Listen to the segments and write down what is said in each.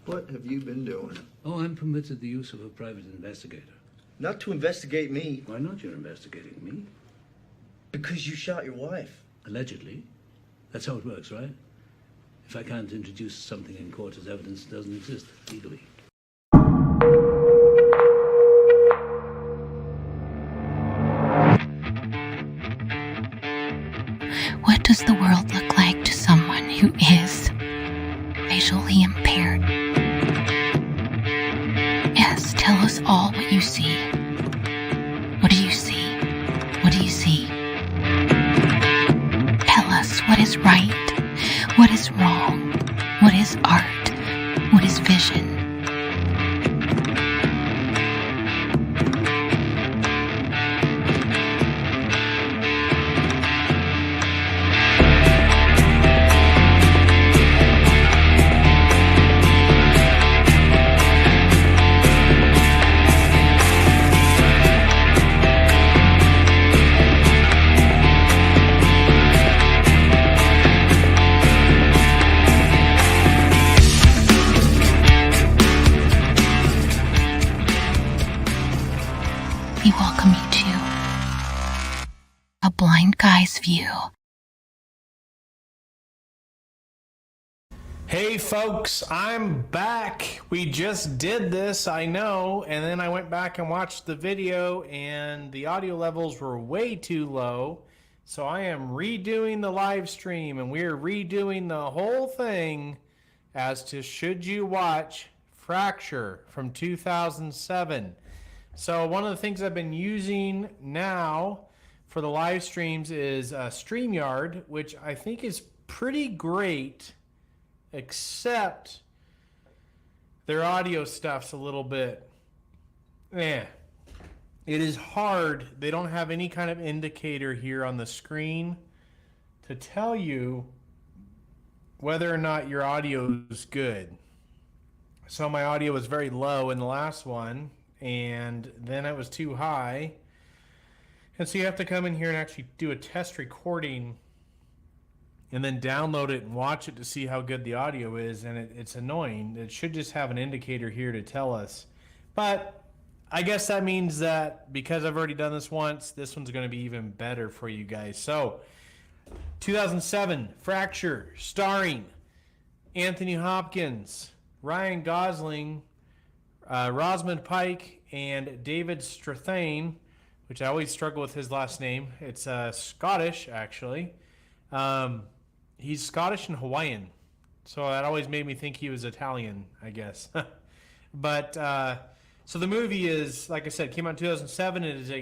What have you been doing? Oh, I'm permitted the use of a private investigator. Not to investigate me. Why not? You're investigating me. Because you shot your wife. Allegedly. That's how it works, right? If I can't introduce something in court as evidence, it doesn't exist legally. What does the world look like to someone who is visually impaired? Yes, tell us all what you see. What do you see? What do you see? Tell us what is right, what is wrong, what is art, what is vision. We welcome you to A Blind Guy's View. Hey folks, I'm back. We just did this, I know, and then I went back and watched the video and the audio levels were way too low. So I am redoing the live stream and we're redoing the whole thing as to should you watch Fracture from 2007. So one of the things I've been using now for the live streams is StreamYard, which I think is pretty great, except their audio stuff's a little bit, it is hard. They don't have any kind of indicator here on the screen to tell you whether or not your audio is good. So my audio was very low in the last one, and then it was too high. And so you have to come in here and actually do a test recording and then download it and watch it to see how good the audio is, and it's annoying. It should just have an indicator here to tell us. But I guess that means that because I've already done this once, this one's going to be even better for you guys. So 2007, Fracture, starring Anthony Hopkins, Ryan Gosling, Rosamund Pike, and David Strathairn, which I always struggle with his last name. It's Scottish, actually. He's Scottish and Hawaiian, so that always made me think he was Italian, I guess. But so the movie is, like I said, came out in 2007. It is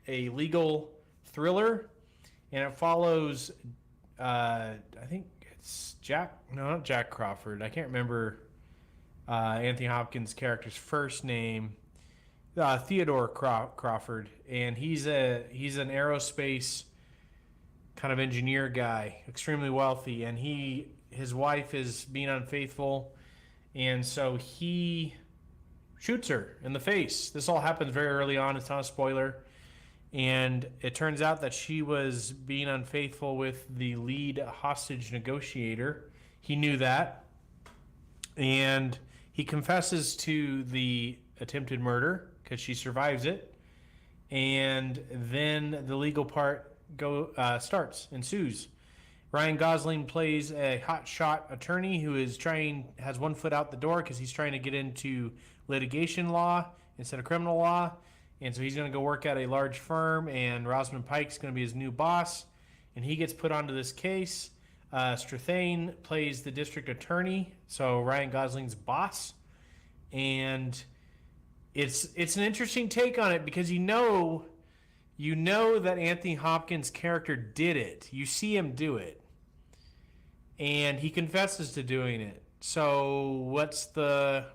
a legal thriller, and it follows, I think it's not Jack Crawford. I can't remember Anthony Hopkins' character's first name. Theodore Crawford, and he's an aerospace kind of engineer guy, extremely wealthy, and his wife is being unfaithful, and so he shoots her in the face. This all happens very early on. It's not a spoiler, and it turns out that she was being unfaithful with the lead hostage negotiator. He knew that, and he confesses to the attempted murder because she survives it, and then the legal part ensues. Ryan Gosling plays a hotshot attorney who has one foot out the door because he's trying to get into litigation law instead of criminal law, and so he's going to go work at a large firm, and Rosamund Pike's going to be his new boss, and he gets put onto this case. Strathairn plays the district attorney, so Ryan Gosling's boss, and it's an interesting take on it because you know that Anthony Hopkins' character did it. You see him do it. And he confesses to doing it. So what's the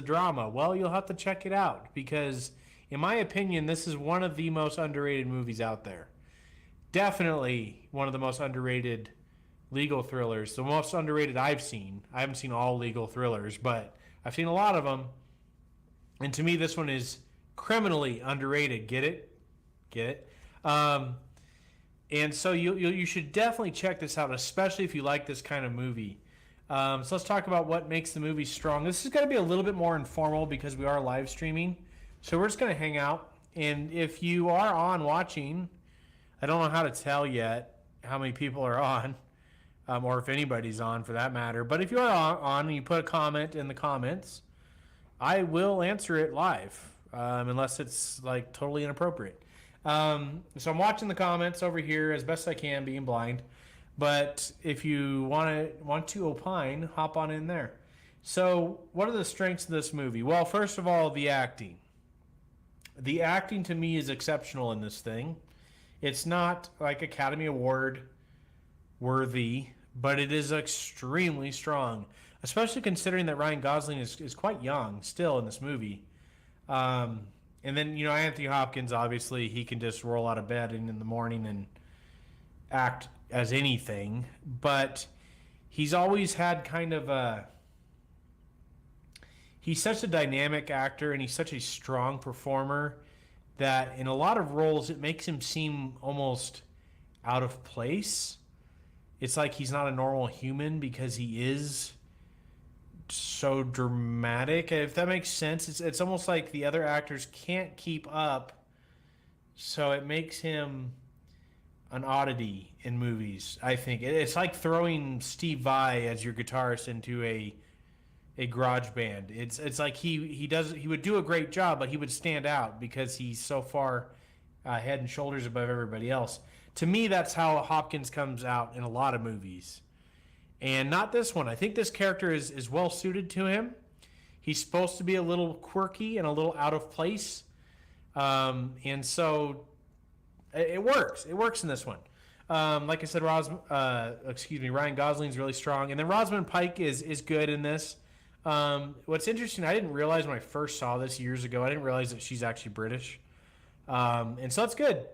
drama? Well, you'll have to check it out because in my opinion, this is one of the most underrated movies out there. Definitely one of the most underrated legal thrillers. The most underrated I've seen. I haven't seen all legal thrillers, but I've seen a lot of them. And to me, this one is criminally underrated. Get it? And so you should definitely check this out, especially if you like this kind of movie. So let's talk about what makes the movie strong. This is going to be a little bit more informal because we are live streaming. So we're just going to hang out. And if you are on watching, I don't know how to tell yet how many people are on, or if anybody's on for that matter. But if you are on and you put a comment in the comments, I will answer it live, unless it's like totally inappropriate. So I'm watching the comments over here as best I can, being blind. But if you want to opine, hop on in there. So what are the strengths of this movie? Well, first of all, the acting. The acting to me is exceptional in this thing. It's not like Academy Award worthy, but it is extremely strong, especially considering that Ryan Gosling is quite young still in this movie. And then, Anthony Hopkins, obviously, he can just roll out of bed in the morning and act as anything. But he's always had kind of he's such a dynamic actor and he's such a strong performer that in a lot of roles it makes him seem almost out of place. It's like he's not a normal human because he is so dramatic. If that makes sense, it's almost like the other actors can't keep up, so it makes him an oddity in movies. I think it's like throwing Steve Vai as your guitarist into a garage band. It's like he would do a great job, but he would stand out because he's so far head and shoulders above everybody else. To me, that's how Hopkins comes out in a lot of movies. And not this one. I think this character is well suited to him. He's supposed to be a little quirky and a little out of place. And so it works. It works in this one. Like I said, Ryan Gosling's really strong. And then Rosamund Pike is good in this. What's interesting, I didn't realize when I first saw this years ago, I didn't realize that she's actually British. And so that's good.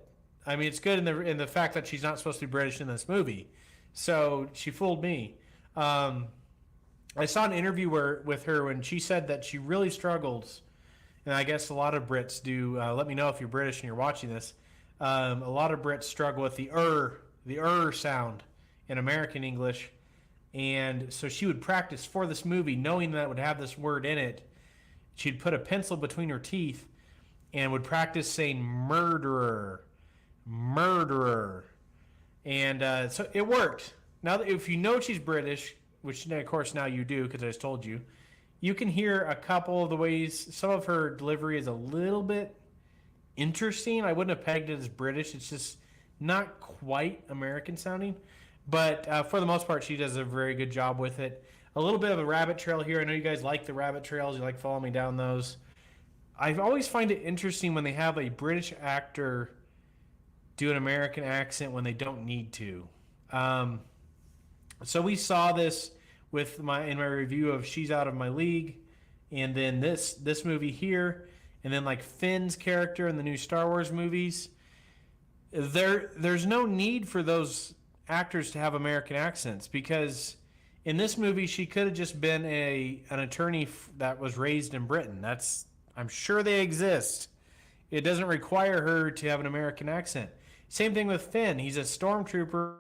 I mean, it's good in the fact that she's not supposed to be British in this movie. So she fooled me. I saw an interview with her when she said that she really struggles, and I guess a lot of Brits do. Let me know if you're British and you're watching this. A lot of Brits struggle with the sound in American English, and so she would practice for this movie, knowing that it would have this word in it. She'd put a pencil between her teeth and would practice saying murderer. And so it worked. Now, if you know she's British, which of course now you do because I just told you, you can hear a couple of the ways some of her delivery is a little bit interesting. I wouldn't have pegged it as British. It's just not quite American sounding. But for the most part, she does a very good job with it. A little bit of a rabbit trail here. I know you guys like the rabbit trails. You like following me down those. I always find it interesting when they have a British actor do an American accent when they don't need to. So we saw this in my review of She's Out of My League, and then this movie here, and then like Finn's character in the new Star Wars movies. There's no need for those actors to have American accents because in this movie she could have just been an attorney that was raised in Britain. I'm sure they exist. It doesn't require her to have an American accent. Same thing with Finn. He's a stormtrooper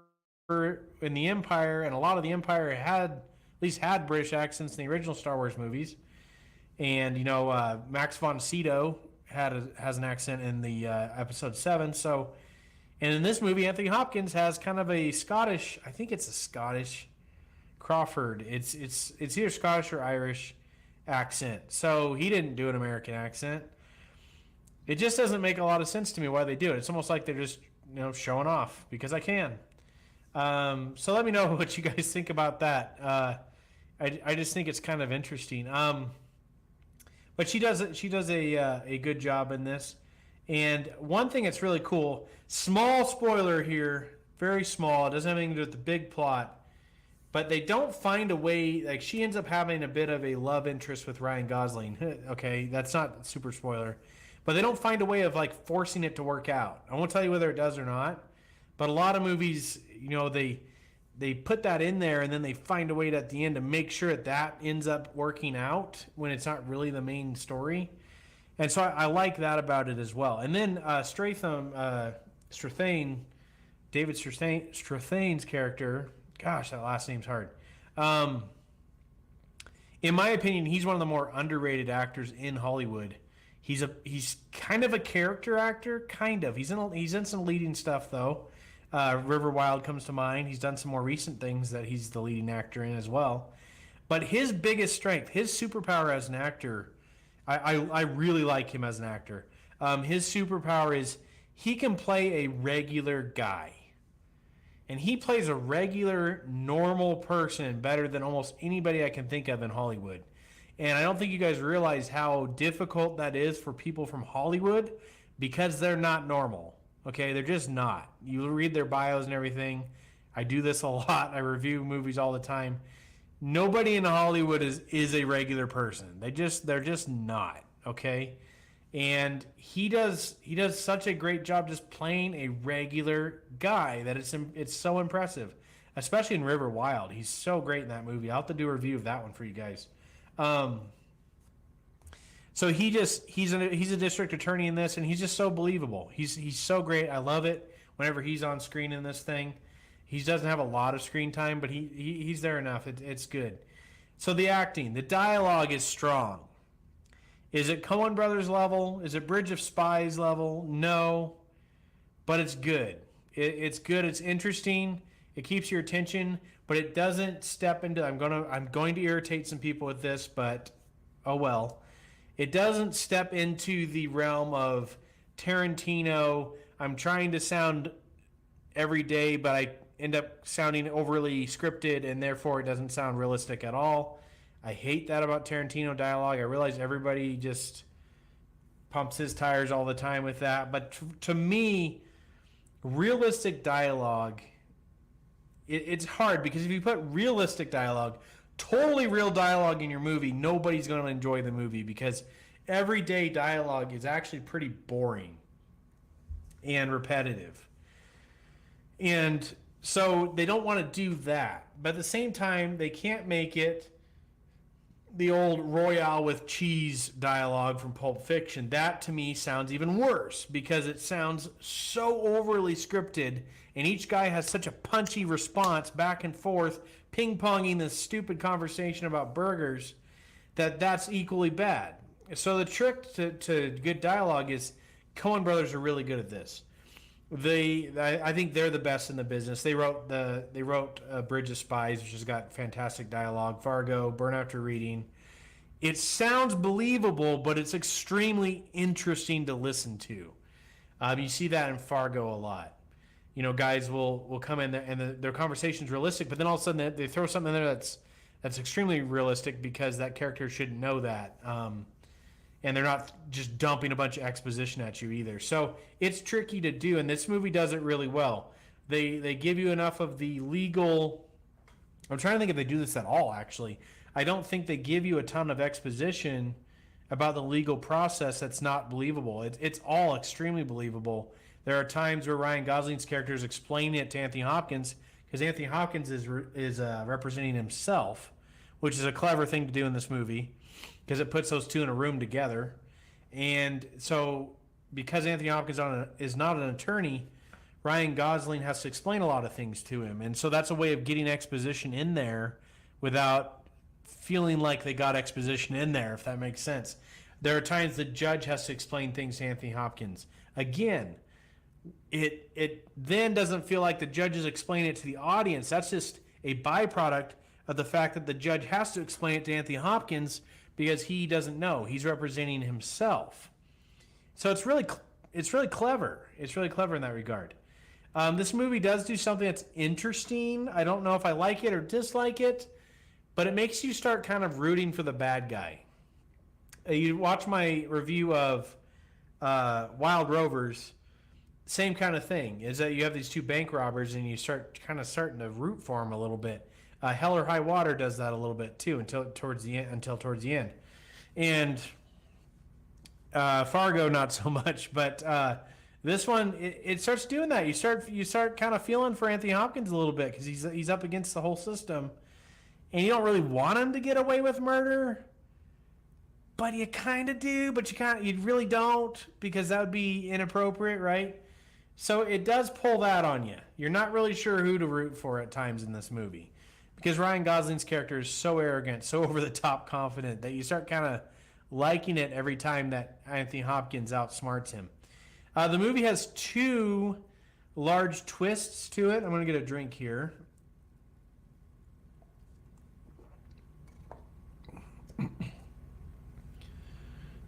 in the Empire, and a lot of the Empire at least had British accents in the original Star Wars movies. And Max von Sydow has an accent in the episode 7. So, and in this movie, Anthony Hopkins has kind of a Scottish. I think it's a Scottish Crawford. It's either Scottish or Irish accent. So he didn't do an American accent. It just doesn't make a lot of sense to me why they do it. It's almost like they're just showing off because I can. So let me know what you guys think about that. I just think it's kind of interesting. But she does a good job in this. And one thing that's really cool, small spoiler here, very small. It doesn't have anything to do with the big plot. But they don't find a way, like she ends up having a bit of a love interest with Ryan Gosling. Okay, that's not super spoiler. But they don't find a way of like forcing it to work out. I won't tell you whether it does or not. But a lot of movies, they put that in there and then they find a way at the end to make sure that ends up working out when it's not really the main story. And so I like that about it as well. And then David Strathairn's character, gosh, that last name's hard. in my opinion, he's one of the more underrated actors in Hollywood. He's kind of a character actor, kind of. He's in some leading stuff though. River Wild comes to mind. He's done some more recent things that he's the leading actor in as well. But his biggest strength, his superpower as an actor, I really like him as an actor. His superpower is he can play a regular guy. And he plays a regular, normal person better than almost anybody I can think of in Hollywood. And I don't think you guys realize how difficult that is for people from Hollywood because they're not normal. Okay, they're just not. You read their bios and everything. I do this a lot. I review movies all the time. Nobody in Hollywood is a regular person. They're just not. Okay, and he does such a great job just playing a regular guy that it's so impressive, especially in River Wild. He's so great in that movie. I'll have to do a review of that one for you guys. So he's a district attorney in this, and he's just so believable. He's so great. I love it whenever he's on screen in this thing. He doesn't have a lot of screen time, but he's there enough. It's good. So the acting, the dialogue is strong. Is it Coen Brothers level? Is it Bridge of Spies level? No, but it's good. It's good. It's interesting. It keeps your attention, but it doesn't step into. I'm going to irritate some people with this, but oh well. It doesn't step into the realm of Tarantino. I'm trying to sound every day, but I end up sounding overly scripted, and therefore it doesn't sound realistic at all. I hate that about Tarantino dialogue. I realize everybody just pumps his tires all the time with that. But to me, realistic dialogue, it's hard because if you put realistic dialogue, totally real dialogue in your movie, nobody's going to enjoy the movie because everyday dialogue is actually pretty boring and repetitive. And so they don't want to do that. But at the same time, they can't make it the old Royale with cheese dialogue from Pulp Fiction. That to me sounds even worse because it sounds so overly scripted and each guy has such a punchy response back and forth, ping-ponging this stupid conversation about burgers that's equally bad. So the trick to good dialogue is Coen Brothers are really good at this. I think they're the best in the business. They wrote Bridge of Spies, which has got fantastic dialogue. Fargo, Burn After Reading. It sounds believable, but it's extremely interesting to listen to. You see that in Fargo a lot. You know, guys will come in there and their conversation's realistic, but then all of a sudden they throw something in there that's extremely realistic because that character shouldn't know that. And they're not just dumping a bunch of exposition at you either. So it's tricky to do, and this movie does it really well. They give you enough of the legal... I'm trying to think if they do this at all, actually. I don't think they give you a ton of exposition about the legal process that's not believable. It's all extremely believable. There are times where Ryan Gosling's character is explaining it to Anthony Hopkins, because Anthony Hopkins is representing himself, which is a clever thing to do in this movie, because it puts those two in a room together. And so because Anthony Hopkins is not an attorney, Ryan Gosling has to explain a lot of things to him. And so that's a way of getting exposition in there without feeling like they got exposition in there, if that makes sense. There are times the judge has to explain things to Anthony Hopkins. Again, it then doesn't feel like the judge is explaining it to the audience. That's just a byproduct of the fact that the judge has to explain it to Anthony Hopkins because he doesn't know. He's representing himself. So it's really clever. It's really clever in that regard. This movie does do something that's interesting. I don't know if I like it or dislike it, but it makes you start kind of rooting for the bad guy. You watch my review of Wild Rovers, same kind of thing, is that you have these two bank robbers and you start kind of starting to root for them a little bit. Hell or High Water does that a little bit too until towards the end. And Fargo not so much, but this one it starts doing that. You start kind of feeling for Anthony Hopkins a little bit because he's up against the whole system, and you don't really want him to get away with murder, but you kind of do, but you really don't, because that would be inappropriate, right? So it does pull that on you. You're not really sure who to root for at times in this movie, because Ryan Gosling's character is so arrogant, so over the top confident that you start kind of liking it every time that Anthony Hopkins outsmarts him. The movie has two large twists to it. I'm going to get a drink here.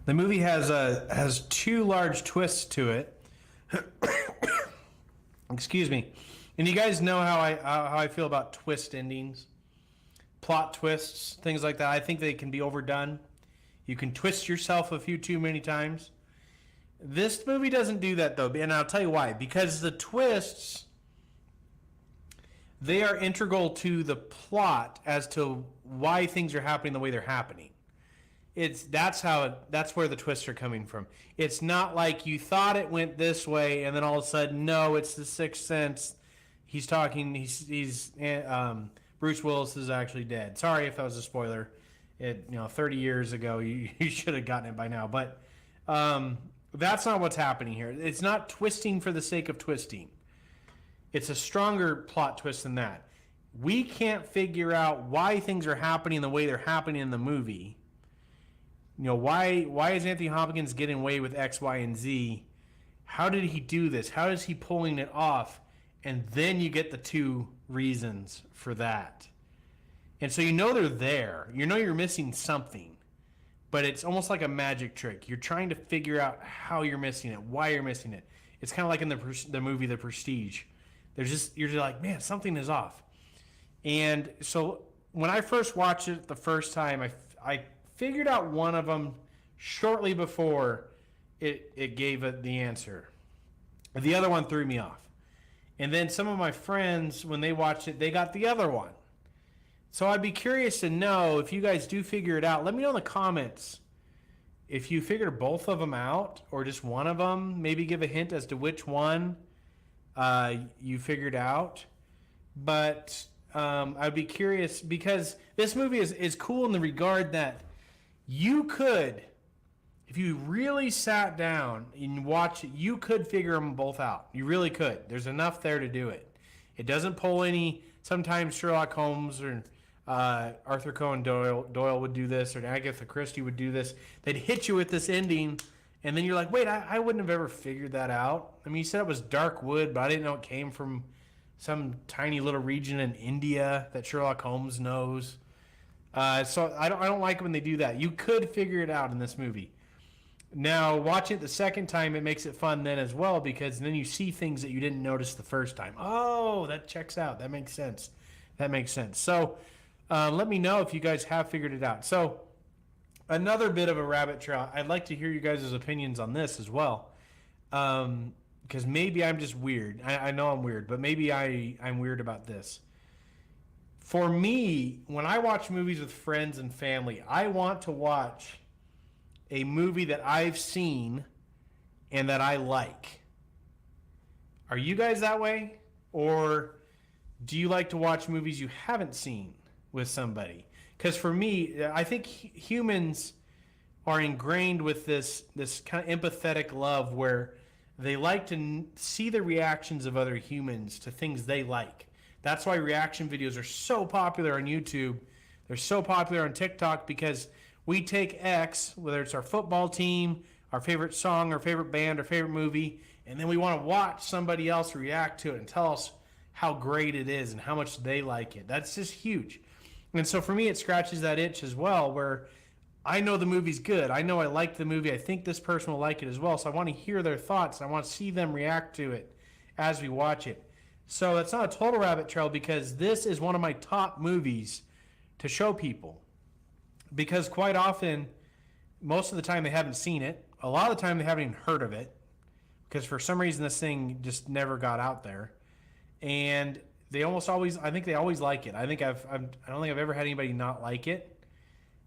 The movie has two large twists to it. Excuse me. And you guys know how I feel about twist endings, plot twists, things like that. I think they can be overdone. You can twist yourself a few too many times. This movie doesn't do that, though, and I'll tell you why. Because the twists, they are integral to the plot as to why things are happening the way they're happening. That's where the twists are coming from. It's not like you thought it went this way, and then all of a sudden, no, it's the Sixth Sense. He's talking. Bruce Willis is actually dead. Sorry if that was a spoiler. 30 years ago, you should have gotten it by now. But that's not what's happening here. It's not twisting for the sake of twisting. It's a stronger plot twist than that. We can't figure out why things are happening the way they're happening in the movie. Why is Anthony Hopkins getting away with X, Y, and Z? How did he do this? How is he pulling it off? And then you get the two reasons for that. And so they're there. You're missing something. But it's almost like a magic trick. You're trying to figure out how you're missing it, why you're missing it. It's kind of like in the movie The Prestige. You're just like, man, something is off. And so when I first watched it the first time, I figured out one of them shortly before it gave it the answer. The other one threw me off. And then some of my friends, when they watched it, they got the other one. So I'd be curious to know if you guys do figure it out. Let me know in the comments if you figured both of them out or just one of them. Maybe give a hint as to which one you figured out. But I'd be curious because this movie is cool in the regard that you could, if you really sat down and watched it, you could figure them both out. You really could. There's enough there to do it. It doesn't pull any. Sometimes Sherlock Holmes or Arthur Conan Doyle would do this, or Agatha Christie would do this. They'd hit you with this ending, and then you're like, wait, I wouldn't have ever figured that out. I mean, you said it was dark wood, but I didn't know it came from some tiny little region in India that Sherlock Holmes knows. So I don't like when they do that. You could figure it out in this movie. Now, watching it the second time, it makes it fun then as well, because then you see things that you didn't notice the first time. Oh, that checks out. That makes sense. So let me know if you guys have figured it out. So another bit of a rabbit trail. I'd like to hear you guys' opinions on this as well, because maybe I'm just weird. I know I'm weird, but maybe I'm weird about this. For me, when I watch movies with friends and family, I want to watch a movie that I've seen and that I like. Are you guys that way? Or do you like to watch movies you haven't seen with somebody? Because for me, I think humans are ingrained with this kind of empathetic love where they like to see the reactions of other humans to things they like. That's why reaction videos are so popular on YouTube. They're so popular on TikTok because we take X, whether it's our football team, our favorite song, our favorite band, our favorite movie, and then we want to watch somebody else react to it and tell us how great it is and how much they like it. That's just huge. And so for me, it scratches that itch as well, where I know the movie's good. I know I like the movie. I think this person will like it as well. So I want to hear their thoughts. I want to see them react to it as we watch it. So it's not a total rabbit trail because this is one of my top movies to show people. Because quite often, most of the time they haven't seen it. A lot of the time they haven't even heard of it. Because for some reason this thing just never got out there. And they almost always, I think they always like it. I don't think I've ever had anybody not like it.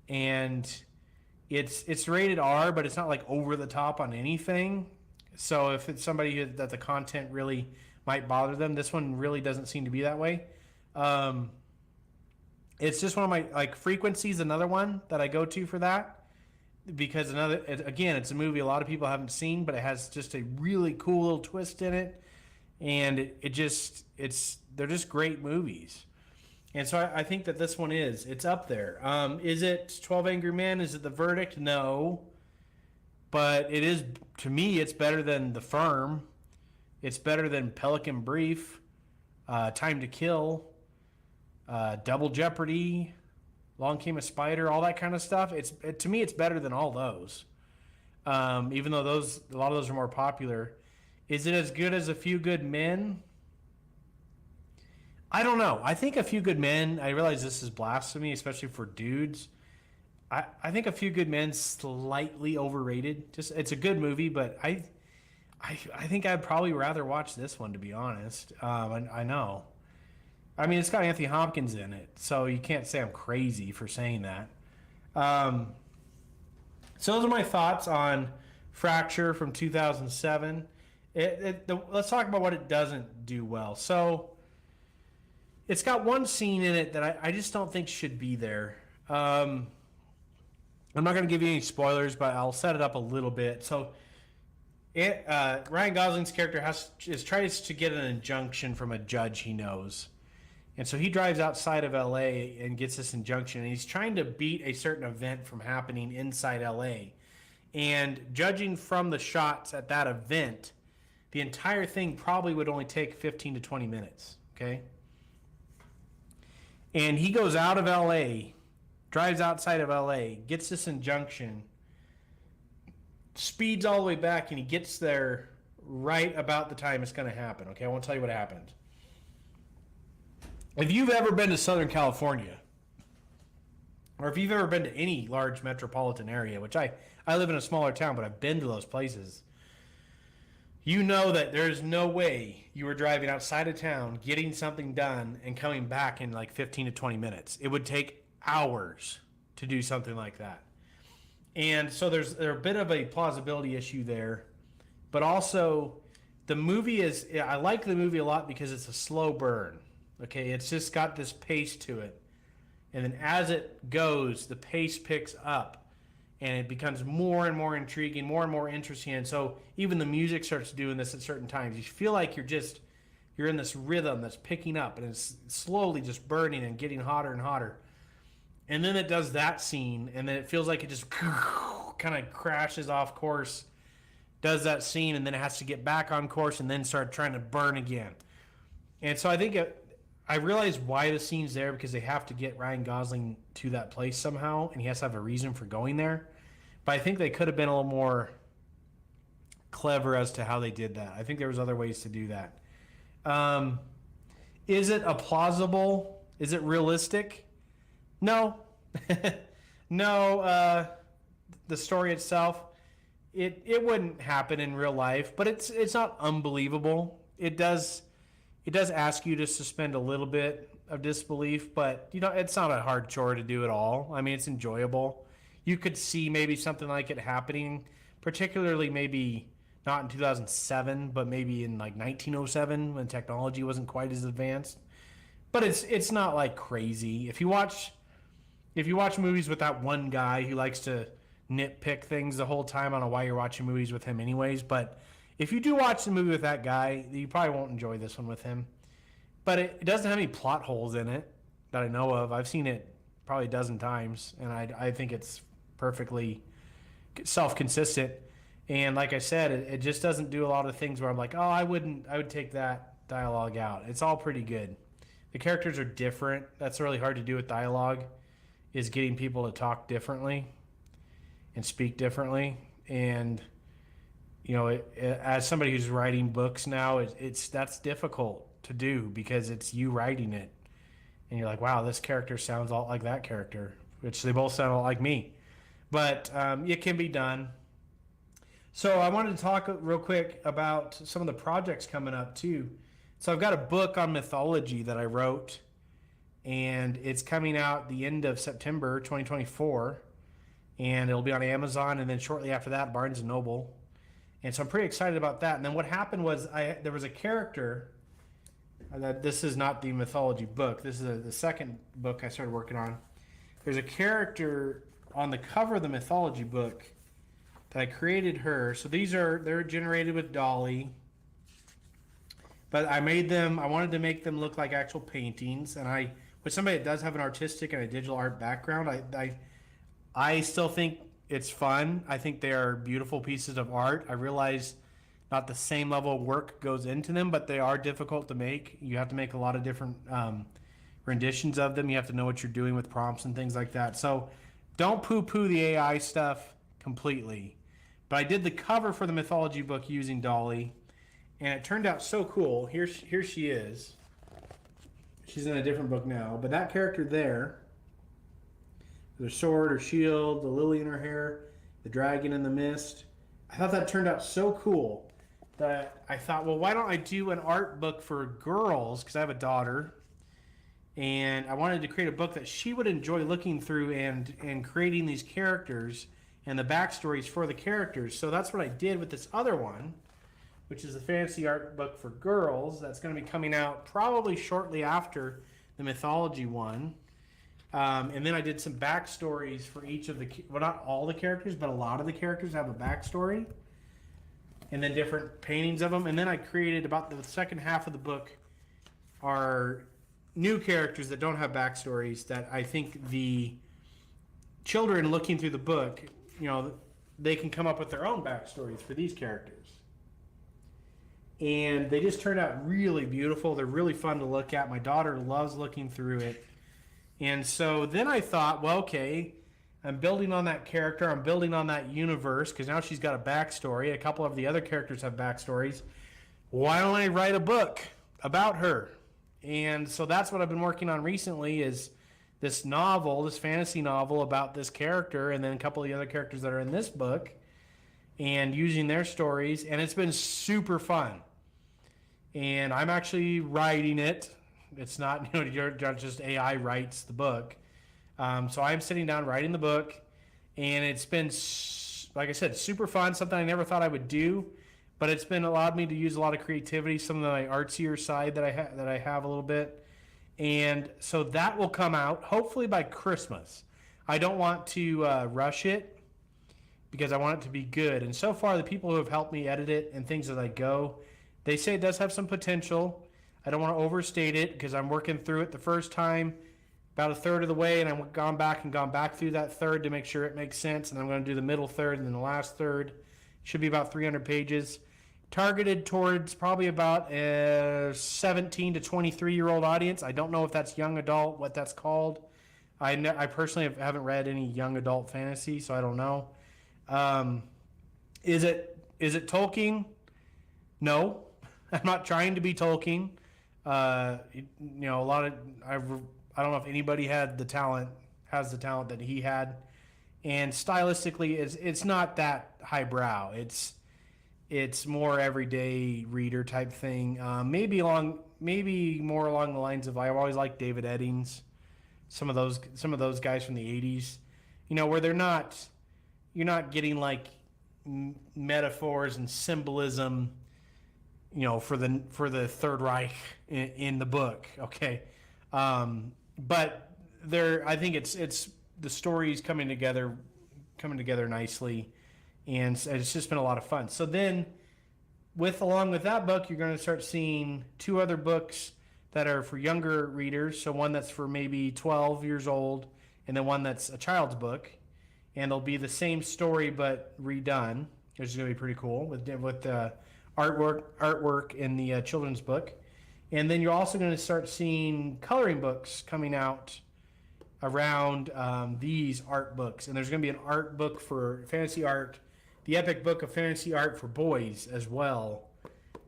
And it's rated R, but it's not like over the top on anything. So if it's somebody that the content really might bother them, this one really doesn't seem to be that way. It's just one of my, like, Frequency's another one that I go to for that. Because it's a movie a lot of people haven't seen, but it has just a really cool little twist in it. And they're just great movies. And so I think that this one it's up there. Is it 12 Angry Men? Is it The Verdict? No. But it is, to me, it's better than The Firm. It's better than Pelican Brief, Time to Kill, Double Jeopardy, Long Came a Spider, all that kind of stuff. To me, it's better than all those. Even though a lot of those are more popular. Is it as good as A Few Good Men? I don't know. I think A Few Good Men, I realize this is blasphemy, especially for dudes. I think A Few Good Men's slightly overrated. It's a good movie, but I think I'd probably rather watch this one, to be honest. I know. I mean, it's got Anthony Hopkins in it, so you can't say I'm crazy for saying that. So those are my thoughts on Fracture from 2007. Let's talk about what it doesn't do well. So it's got one scene in it that I just don't think should be there. I'm not going to give you any spoilers, but I'll set it up a little bit. So Ryan Gosling's character tries to get an injunction from a judge he knows. And so he drives outside of LA and gets this injunction, and he's trying to beat a certain event from happening inside LA. And judging from the shots at that event, the entire thing probably would only take 15 to 20 minutes, okay? And he goes out of LA, drives outside of LA, gets this injunction, speeds all the way back, and he gets there right about the time it's going to happen, okay? I won't tell you what happened. If you've ever been to Southern California, or if you've ever been to any large metropolitan area, which I live in a smaller town, but I've been to those places, you know that there's no way you were driving outside of town, getting something done, and coming back in like 15 to 20 minutes. It would take hours to do something like that. And so there's a bit of a plausibility issue there, but also the movie I like the movie a lot because it's a slow burn. Okay, it's just got this pace to it. And then as it goes, the pace picks up. And it becomes more and more intriguing, more and more interesting. And so even the music starts doing this at certain times. You feel like you're in this rhythm that's picking up. And it's slowly just burning and getting hotter and hotter. And then it does that scene. And then it feels like it just kind of crashes off course. Does that scene. And then it has to get back on course and then start trying to burn again. And so I think I realize why the scene's there, because they have to get Ryan Gosling to that place somehow, and he has to have a reason for going there. But I think they could have been a little more clever as to how they did that. I think there was other ways to do that. Is it plausible? Is it realistic? No. No. The story itself, it wouldn't happen in real life, but it's not unbelievable. It does ask you to suspend a little bit of disbelief, but it's not a hard chore to do at all. I mean, it's enjoyable. You could see maybe something like it happening, particularly maybe not in 2007, but maybe in like 1907 when technology wasn't quite as advanced. But it's not like crazy. If you watch movies with that one guy who likes to nitpick things the whole time, I don't know why you're watching movies with him anyways, but if you do watch the movie with that guy, you probably won't enjoy this one with him. But it doesn't have any plot holes in it that I know of. I've seen it probably a dozen times, and I think it's perfectly self-consistent. And like I said, it just doesn't do a lot of things where I'm like, I would take that dialogue out. It's all pretty good. The characters are different. That's really hard to do with dialogue, is getting people to talk differently and speak differently. And as somebody who's writing books now, that's difficult to do because it's you writing it, and you're like, wow, this character sounds a lot like that character, which they both sound a lot like me. But it can be done. So I wanted to talk real quick about some of the projects coming up too. So I've got a book on mythology that I wrote, and it's coming out the end of September 2024, and it'll be on Amazon, and then shortly after that, Barnes & Noble. And so I'm pretty excited about that. And then what happened was there was a character. This is not the mythology book. This is the second book I started working on. There's a character on the cover of the mythology book that I created her. So they're generated with Dolly. But I wanted to make them look like actual paintings. And I with somebody that does have an artistic and a digital art background, I still think it's fun. I think they are beautiful pieces of art. I realize not the same level of work goes into them, but they are difficult to make. You have to make a lot of different renditions of them. You have to know what you're doing with prompts and things like that. So don't poo-poo the AI stuff completely. But I did the cover for the mythology book using Dolly, and it turned out so cool. Here she is. She's in a different book now, but that character there, her sword, her shield, the lily in her hair, the dragon in the mist. I thought that turned out so cool that I thought, well, why don't I do an art book for girls? Because I have a daughter, and I wanted to create a book that she would enjoy looking through and creating these characters and the backstories for the characters. So that's what I did with this other one, which is the fantasy art book for girls. That's going to be coming out probably shortly after the mythology one. And then I did some backstories for each of the, well, not all the characters, but a lot of the characters have a backstory. And then different paintings of them. And then I created about the second half of the book are new characters that don't have backstories that I think the children looking through the book, you know, they can come up with their own backstories for these characters. And they just turned out really beautiful. They're really fun to look at. My daughter loves looking through it. And so then I thought, well, okay, I'm building on that character. I'm building on that universe because now she's got a backstory. A couple of the other characters have backstories. Why don't I write a book about her? And so that's what I've been working on recently is this novel, this fantasy novel about this character and then a couple of the other characters that are in this book and using their stories. And it's been super fun. And I'm actually writing it. It's not, you know, you're just AI writes the book. So I'm sitting down writing the book, and it's been, like I said, super fun, something I never thought I would do, but it's been allowed me to use a lot of creativity, some of my artsier side that I have a little bit. And so that will come out hopefully by Christmas. I don't want to rush it because I want it to be good. And so far, the people who have helped me edit it and things as I go, they say it does have some potential. I don't want to overstate it because I'm working through it the first time, about a third of the way, and I've gone back through that third to make sure it makes sense. And I'm going to do the middle third and then the last third. Should be about 300 pages. Targeted towards probably about a 17 to 23-year-old audience. I don't know if that's young adult, what that's called. I personally haven't read any young adult fantasy, so I don't know. Is it Tolkien? No. I'm not trying to be Tolkien. You know, I don't know if anybody has the talent that he had, and stylistically, it's not that highbrow. It's more everyday reader type thing. Maybe more along the lines of I always liked David Eddings, some of those guys from the '80s. You know, where you're not getting like metaphors and symbolism, you know, for the Third Reich in the book, okay, but I think it's the stories coming together nicely, and it's just been a lot of fun. So then, along with that book, you're going to start seeing two other books that are for younger readers. So one that's for maybe 12 years old, and then one that's a child's book, and they'll be the same story but redone, which is going to be pretty cool with artwork in the children's book. And then you're also going to start seeing coloring books coming out around these art books. And there's going to be an art book for fantasy art, the epic book of fantasy art for boys as well,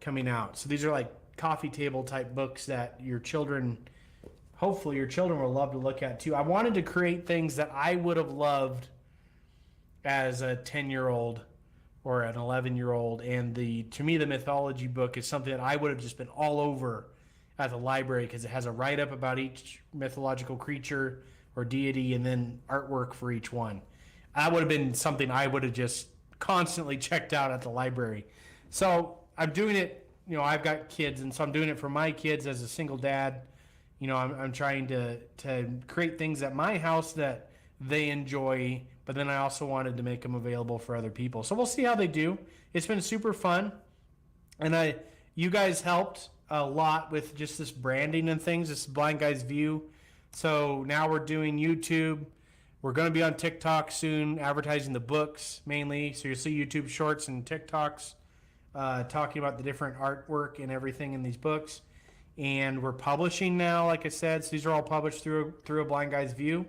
coming out. So these are like coffee table type books that hopefully your children will love to look at too. I wanted to create things that I would have loved as a 10-year-old or an 11-year-old, and to me the mythology book is something that I would have just been all over at the library because it has a write-up about each mythological creature or deity and then artwork for each one. That would have been something I would have just constantly checked out at the library. So I'm doing it, you know, I've got kids, and so I'm doing it for my kids as a single dad. You know, I'm trying to create things at my house that they enjoy, but then I also wanted to make them available for other people. So we'll see how they do. It's been super fun. And you guys helped a lot with just this branding and things, this Blind Guy's View So now we're doing YouTube. We're going to be on TikTok soon, advertising the books mainly. So you'll see YouTube shorts and TikToks talking about the different artwork and everything in these books. And we're publishing now, like I said. So these are all published through A Blind Guy's View.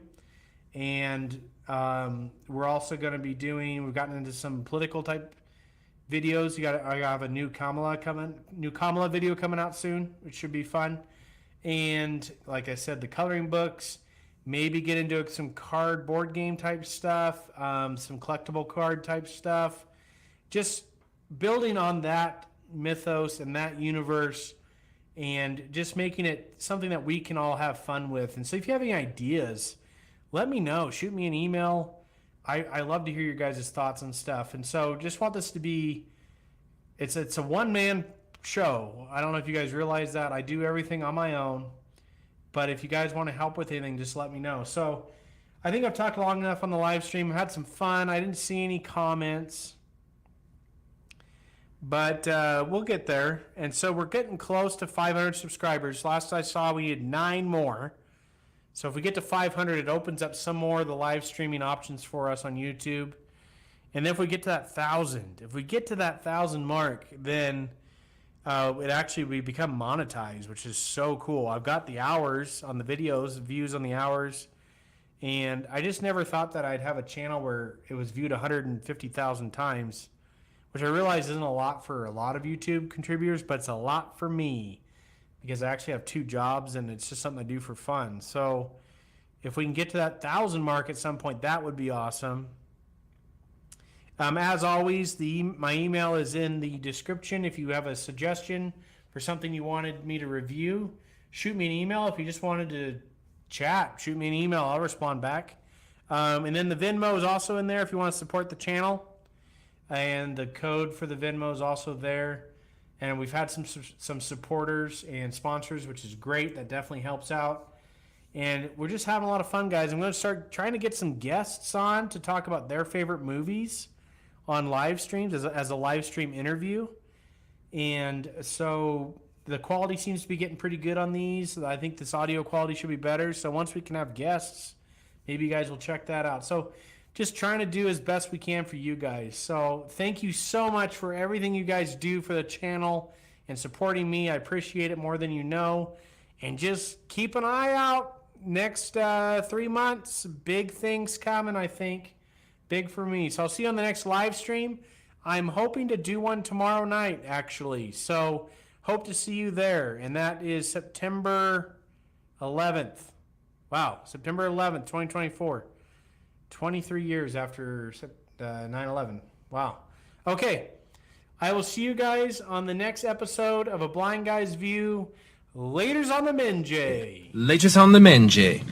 And we're also going to be we've gotten into some political type videos. I have a new Kamala video coming out soon, which should be fun. And like I said, the coloring books. Maybe get into some board game type stuff, some collectible card type stuff. Just building on that mythos and that universe and just making it something that we can all have fun with. And so if you have any ideas, let me know. Shoot me an email. I love to hear your guys' thoughts on stuff. And so just want this to be, it's a one-man show. I don't know if you guys realize that. I do everything on my own. But if you guys want to help with anything, just let me know. So I think I've talked long enough on the live stream. I had some fun. I didn't see any comments. But we'll get there. And so we're getting close to 500 subscribers. Last I saw, we had 9 more. So if we get to 500, it opens up some more of the live streaming options for us on YouTube. And then if we get to that 1,000, if we get to that 1,000 mark, then we become monetized, which is so cool. I've got the hours on the videos, views on the hours, and I just never thought that I'd have a channel where it was viewed 150,000 times, which I realize isn't a lot for a lot of YouTube contributors, but it's a lot for me because I actually have 2 jobs and it's just something I do for fun. So if we can get to that 1,000 mark at some point, that would be awesome. As always, my email is in the description. If you have a suggestion for something you wanted me to review, shoot me an email. If you just wanted to chat, shoot me an email. I'll respond back. And then the Venmo is also in there if you want to support the channel. And the code for the Venmo is also there. And we've had some supporters and sponsors, which is great. That definitely helps out. And we're just having a lot of fun, guys. I'm going to start trying to get some guests on to talk about their favorite movies on live streams as a live stream interview. And so the quality seems to be getting pretty good on these. I think this audio quality should be better. So once we can have guests, maybe you guys will check that out. So just trying to do as best we can for you guys. So thank you so much for everything you guys do for the channel and supporting me. I appreciate it more than you know. And just keep an eye out. Next 3 months, big things coming, I think. Big for me. So I'll see you on the next live stream. I'm hoping to do one tomorrow night, actually. So hope to see you there. And that is September 11th. Wow, September 11th, 2024. 23 years after 9/11. Wow. Okay. I will see you guys on the next episode of A Blind Guy's View. Laters on the Menjay. Laters on the Menjay.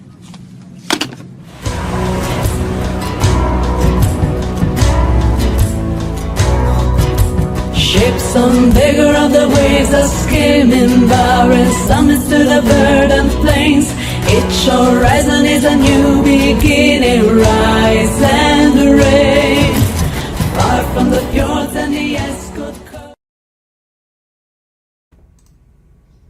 Ships on bigger of the waves are skimming by and summits to the verdant plains. Each horizon is a new